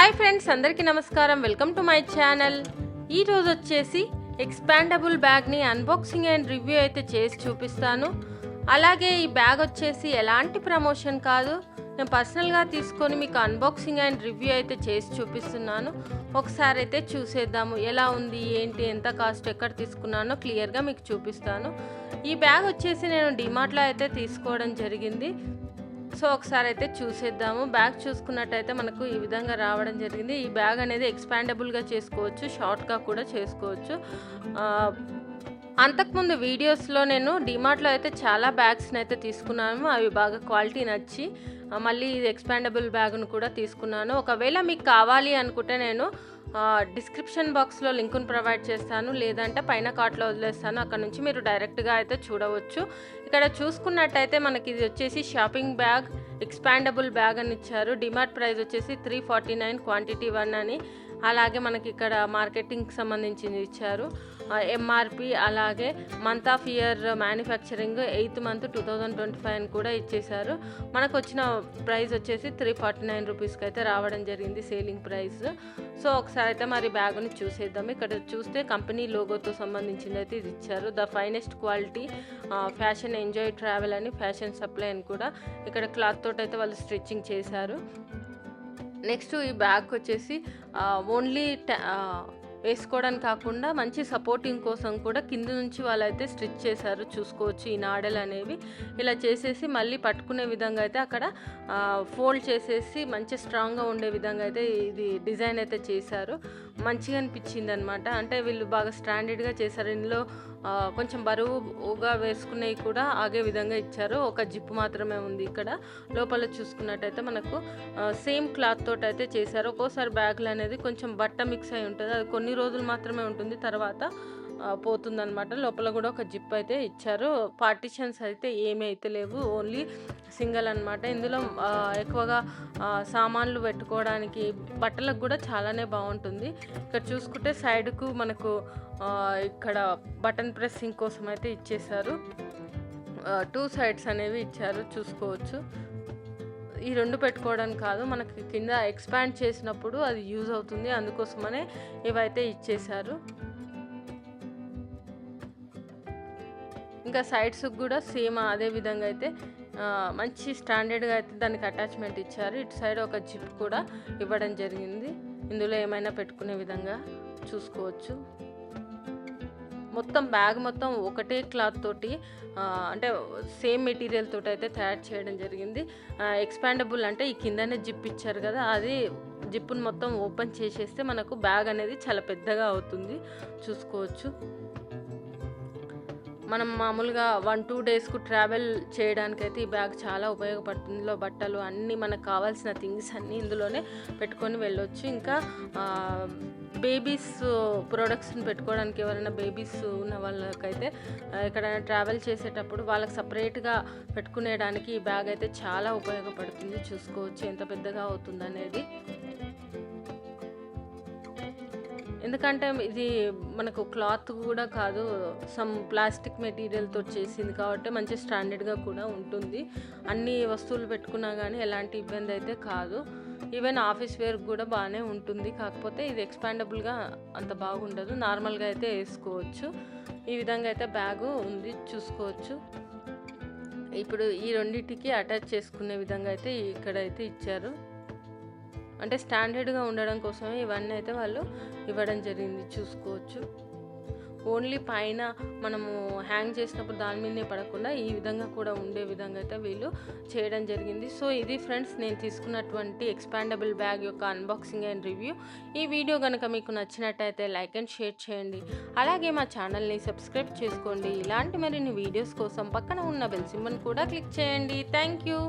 Hi friends, అందరికీ నమస్కారం. Welcome to my channel. ఈరోజు వచ్చేసి ఎక్స్పాండబుల్ బ్యాగ్ని అన్బాక్సింగ్ అండ్ రివ్యూ అయితే చేసి చూపిస్తాను. అలాగే ఈ బ్యాగ్ వచ్చేసి ఎలాంటి ప్రమోషన్ కాదు, నేను పర్సనల్గా తీసుకొని మీకు అన్బాక్సింగ్ అండ్ రివ్యూ అయితే చేసి చూపిస్తున్నాను. ఒకసారి అయితే చూసేద్దాము ఎలా ఉంది, ఏంటి, ఎంత కాస్ట్, ఎక్కడ తీసుకున్నానో క్లియర్గా మీకు చూపిస్తాను. ఈ బ్యాగ్ వచ్చేసి నేను డిమార్ట్లో అయితే తీసుకోవడం జరిగింది. సో ఒకసారి అయితే చూసేద్దాము. బ్యాగ్ చూసుకున్నట్టయితే మనకు ఈ విధంగా రావడం జరిగింది. ఈ బ్యాగ్ అనేది ఎక్స్పాండబుల్గా చేసుకోవచ్చు, షార్ట్గా కూడా చేసుకోవచ్చు. అంతకుముందు వీడియోస్లో నేను డిమార్ట్లో అయితే చాలా బ్యాగ్స్ని అయితే తీసుకున్నాను. అవి బాగా క్వాలిటీ నచ్చి మళ్ళీ ఇది ఎక్స్పాండబుల్ బ్యాగ్ను కూడా తీసుకున్నాను. ఒకవేళ మీకు కావాలి అనుకుంటే నేను డిస్క్రిప్షన్ బాక్స్లో లింకును ప్రొవైడ్ చేస్తాను, లేదంటే పైన కార్ట్లో వదిలేస్తాను. అక్కడ నుంచి మీరు డైరెక్ట్గా అయితే చూడవచ్చు. ఇక్కడ చూసుకున్నట్టయితే మనకి ఇది వచ్చేసి షాపింగ్ బ్యాగ్ ఎక్స్పాండబుల్ బ్యాగ్ అని ఇచ్చారు. డిమార్ట్ ప్రైస్ వచ్చేసి 349 క్వాంటిటీ 1 అని. అలాగే మనకి ఇక్కడ మార్కెటింగ్కి సంబంధించింది ఇచ్చారు, ఎంఆర్పి, అలాగే month of year manufacturing 8th month 2025 అని కూడా ఇచ్చేశారు. మనకు వచ్చిన ప్రైస్ వచ్చేసి 349 రూపీస్కి అయితే రావడం జరిగింది, సేలింగ్ ప్రైస్. సో ఒకసారి అయితే మరి బ్యాగ్ని చూసేద్దాం. ఇక్కడ చూస్తే కంపెనీ లోగోతో సంబంధించింది అయితే ఇది ఇచ్చారు. The finest quality fashion enjoy travel అని, ఫ్యాషన్ సప్లై అని కూడా ఇక్కడ క్లాత్ తోటి అయితే వాళ్ళు స్టిచ్చింగ్ చేశారు. నెక్స్ట్ ఈ బ్యాగ్ వచ్చేసి ఓన్లీ వేసుకోవడానికి కాకుండా మంచి సపోర్టింగ్ కోసం కూడా కింద నుంచి వాళ్ళైతే స్టిచ్ చేశారు. చూసుకోవచ్చు ఈ నాడలు అనేవి ఇలా చేసేసి మళ్ళీ పట్టుకునే విధంగా అయితే అక్కడ ఫోల్డ్ చేసేసి మంచి స్ట్రాంగ్గా ఉండే విధంగా అయితే ఇది డిజైన్ అయితే చేశారు. మంచిగా అనిపించింది అనమాట. అంటే వీళ్ళు బాగా స్టాండర్డ్గా చేశారు. ఇందులో కొంచెం బరువుగా వేసుకునేవి కూడా ఆగే విధంగా ఇచ్చారు. ఒక జిప్ మాత్రమే ఉంది. ఇక్కడ లోపల చూసుకున్నట్టయితే మనకు సేమ్ క్లాత్ తోటి అయితే చేశారు. ఒక్కోసారి బ్యాగులు అనేది కొంచెం బట్ట మిక్స్ అయి ఉంటుంది, అది కొన్ని రోజులు మాత్రమే ఉంటుంది, తర్వాత పోతుందన్నమాట. లోపల కూడా ఒక జిప్ అయితే ఇచ్చారు. పార్టిషన్స్ అయితే ఏమీ అయితే లేవు, ఓన్లీ సింగిల్ అనమాట. ఇందులో ఎక్కువగా సామాన్లు పెట్టుకోవడానికి, బట్టలకు కూడా చాలానే బాగుంటుంది. ఇక్కడ చూసుకుంటే సైడ్కు మనకు ఇక్కడ బటన్ ప్రెస్సింగ్ కోసం అయితే ఇచ్చేసారు. 2 సైడ్స్ అనేవి ఇచ్చారు, చూసుకోవచ్చు. ఈ 2 పెట్టుకోవడానికి కాదు, మనకి కింద ఎక్స్పాండ్ చేసినప్పుడు అది యూజ్ అవుతుంది, అందుకోసమనే ఇవైతే ఇచ్చేశారు. ఇంకా సైడ్స్కి కూడా సేమ్ అదే విధంగా అయితే మంచి స్టాండర్డ్గా అయితే దానికి అటాచ్మెంట్ ఇచ్చారు. ఇటు సైడ్ ఒక జిప్ కూడా ఇవ్వడం జరిగింది. ఇందులో ఏమైనా పెట్టుకునే విధంగా చూసుకోవచ్చు. మొత్తం బ్యాగ్ మొత్తం ఒకటే క్లాత్ తోటి, అంటే సేమ్ మెటీరియల్ తోటి అయితే తయారు చేయడం జరిగింది. ఎక్స్పాండబుల్ అంటే ఈ కిందనే జిప్ ఇచ్చారు కదా, అది జిప్పును మొత్తం ఓపెన్ చేసేస్తే మనకు బ్యాగ్ అనేది చాలా పెద్దగా అవుతుంది, చూసుకోవచ్చు. మనం మామూలుగా 1-2 డేస్కు ట్రావెల్ చేయడానికైతే ఈ బ్యాగ్ చాలా ఉపయోగపడుతుంది. ఇందులో బట్టలు అన్నీ, మనకు కావాల్సిన థింగ్స్ అన్నీ ఇందులోనే పెట్టుకొని వెళ్ళొచ్చు. ఇంకా బేబీస్ ప్రొడక్ట్స్ని పెట్టుకోవడానికి, ఎవరైనా బేబీస్ ఉన్న వాళ్ళకైతే ఎక్కడైనా ట్రావెల్ చేసేటప్పుడు వాళ్ళకి సపరేట్గా పెట్టుకునేడానికి ఈ బ్యాగ్ అయితే చాలా ఉపయోగపడుతుంది. చూసుకోవచ్చు ఎంత పెద్దగా అవుతుంది అనేది. ఎందుకంటే ఇది మనకు క్లాత్ కూడా కాదు, సమ్ ప్లాస్టిక్ మెటీరియల్తో చేసింది కాబట్టి మంచి స్టాండర్డ్గా కూడా ఉంటుంది. అన్ని వస్తువులు పెట్టుకున్నా కానీ ఎలాంటి ఇబ్బంది అయితే కాదు. ఈవెన్ ఆఫీస్ వేర్ కూడా బాగానే ఉంటుంది. కాకపోతే ఇది ఎక్స్పాండబుల్గా అంత బాగుండదు, నార్మల్గా అయితే వేసుకోవచ్చు. ఈ విధంగా అయితే బ్యాగు ఉంది, చూసుకోవచ్చు. ఇప్పుడు ఈ రెండింటికి అటాచ్ చేసుకునే విధంగా అయితే ఇక్కడైతే ఇచ్చారు. అంటే స్టాండర్డ్గా ఉండడం కోసమే ఇవన్నీ అయితే వాళ్ళు ఇవ్వడం జరిగింది, చూసుకోవచ్చు. ఓన్లీ పైన మనము హ్యాంగ్ చేసినప్పుడు దాని మీదనే పడకుండా ఈ విధంగా కూడా ఉండే విధంగా అయితే వీళ్ళు చేయడం జరిగింది. సో ఇది ఫ్రెండ్స్, నేను తీసుకున్నటువంటి ఎక్స్పాండబుల్ బ్యాగ్ యొక్క అన్బాక్సింగ్ అండ్ రివ్యూ. ఈ వీడియో కనుక మీకు నచ్చినట్టయితే లైక్ అండ్ షేర్ చేయండి. అలాగే మా ఛానల్ని సబ్స్క్రైబ్ చేసుకోండి. ఇలాంటి మరిన్ని వీడియోస్ కోసం పక్కన ఉన్న బెల్ సింబల్ కూడా క్లిక్ చేయండి. Thank you.